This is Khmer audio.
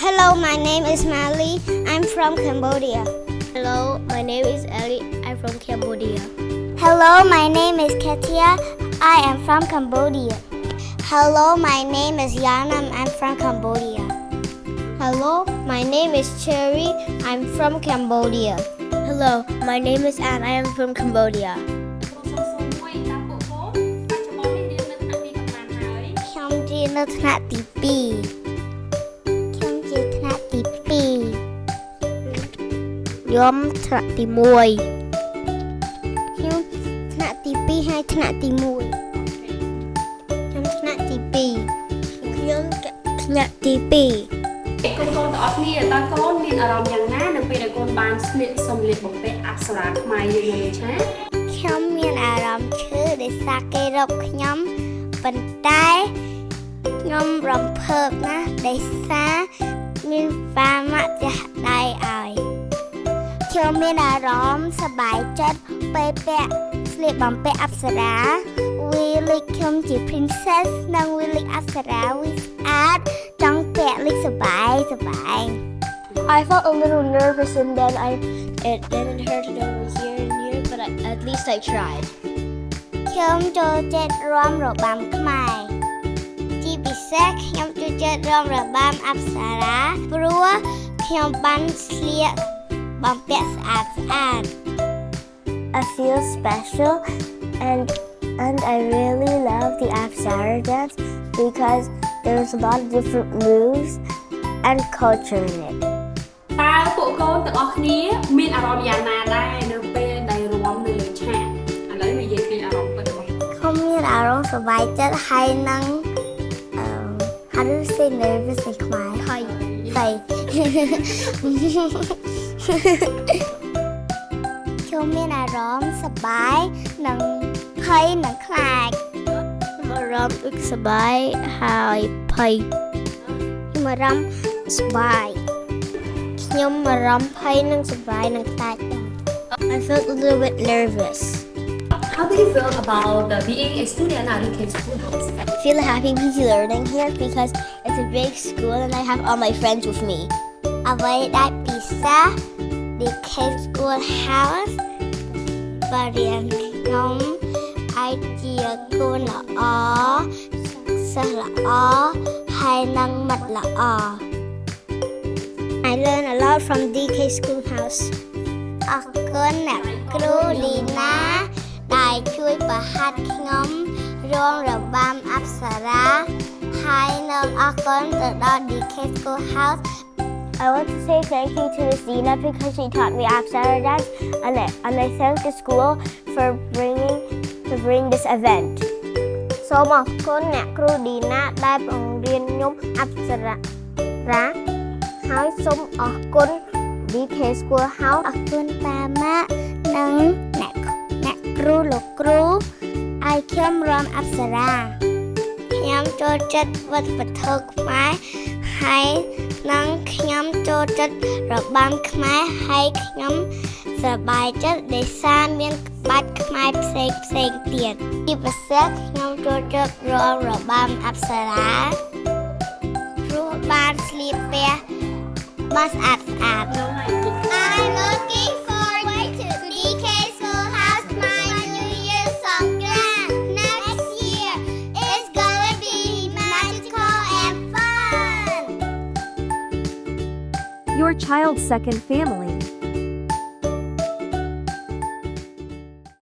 Hello, my name is Mali. I'm from Cambodia. Hello, my name is Ellie. I'm from Cambodia. Hello, my name is Katia. I am from Cambodia. Hello, my name is Yanam. I'm from Cambodia. Hello, my name is Cherry. I'm from Cambodia. Hello, my name is Anne. I am from Cambodia. ខ្ញុំជានៅថ្នាក់ទី2ខ្ញុំជាថ្នាក់ទី2ខ្ញុំថ្នាក់ទី1 ខ្ញុំថ្នាក់ទី2ហើយថ្នាក់ទី1ខ្ញុំថ្នាក់ទី2ខ្ញុំថ្នាក់ទី2 កូនទាំងអស់គ្នាតើកូនមានអារម្មណ៍យ៉ាងណានៅពេលដែលកូនបានស្លៀកសម្លៀកបំពាក់អប្សរាខ្មែរយើងនេះឆា ខ្ញុំមានអារម្មណ៍ឈឺដោយសារគេរកខ្ញុំប៉ុន្តែខ្ញុំរំភើបណាស់ដោយសារមានប៉ាម៉ាក់ចាស់ដៃឲ្យខ្ញុំមានអារម្មណ៍សប្បាយចិត្តពេលពាក់ស្លៀកបំពាក់អប្សរាវាលេចខ្ញុំជា princess និងវាលេចអប្សរាវាស្អាតចង់ពាក់លេចសប្បាយ I felt a little nervous and then it didn't hurt over here and here, but at least I tried. ខ្ញុំចូលចិត្តរាំរបាំខ្មែរជាពិសេសខ្ញុំចូលចិត្តរាំរបាំអប្សរាព្រោះខ្ញុំបានស្លៀកបំពាក់ស្អាត I feel special and I really love the Apsara dance because there's a lot of different moves and culture in it. តើពួកកូនទាំងអស់គ្នាមានអារម្មណ៍យ៉ាងណាដែរនៅពេលដែលរាំនៅលើឆាកឥឡូវនិយាយពីអារម្មណ៍ពិតរបស់ ខ្ញុំមានអារម្មណ៍សប្បាយចិត្តហើយនឹង how do you say nervous ในខ្មែរភ័យខ្ញុំមានអារម្មណ៍សប្បាយនិងភ័យនិងខ្លាច ខ្ញុំអារម្មណ៍ដូចសប្បាយហើយភ័យ ខ្ញុំអារម្មណ៍សប្បាយ ខ្ញុំអារម្មណ៍ភ័យនិងសប្បាយនិងខ្លាច I felt a little bit nervous. How do you feel about being a student at UK Schoolhouse? I feel happy to be learning here because it's a big school and I have all my friends with me. អ្វីដែលពិសេស DK Schoolhouse បរិញ្ញាខ្ញុំអាចជាកូនល្អសិស្សល្អហើយនិងមិត្តល្អ I learn a lot from DK Schoolhouse អរគុណអ្នកគ្រូលីណាដែលជួយបង្ហាត់ខ្ញុំរាំរបាំអប្សរាហើយនឹងអរគុណទៅដល់ DK Schoolhouse I want to say thank you to Miss Dina because she taught me Apsara dance and I thank the school for bringing this event. សូមអរគុណអ្នកគ្រូឌីណាដែលបង្រៀនខ្ញុំអប្សរាហើយសូមអរគុណ DK Schoolhouse អរគុណប៉ាម៉ាក់និងអ្នកគ្រូលោកគ្រូឲ្យខ្ញុំរាំអប្សរាខ្ញុំចូលចិត្តវត្តពធខ្មែរហើយនិងខ្ញុំចូលចិត្តរបាំខ្មែរហើយខ្ញុំសប្បាយចិត្តដែលសារមានក្បាច់ខ្មែរផ្សេងទៀតជាពិសេសខ្ញុំចូលចិត្តរាំរបាំអប្សរាព្រោះបានស្លៀកពាក់បានស្អាតI'm looking forward to DK Schoolhouse my New Year Songkran next year it's gonna be magical and fun Your child's second family.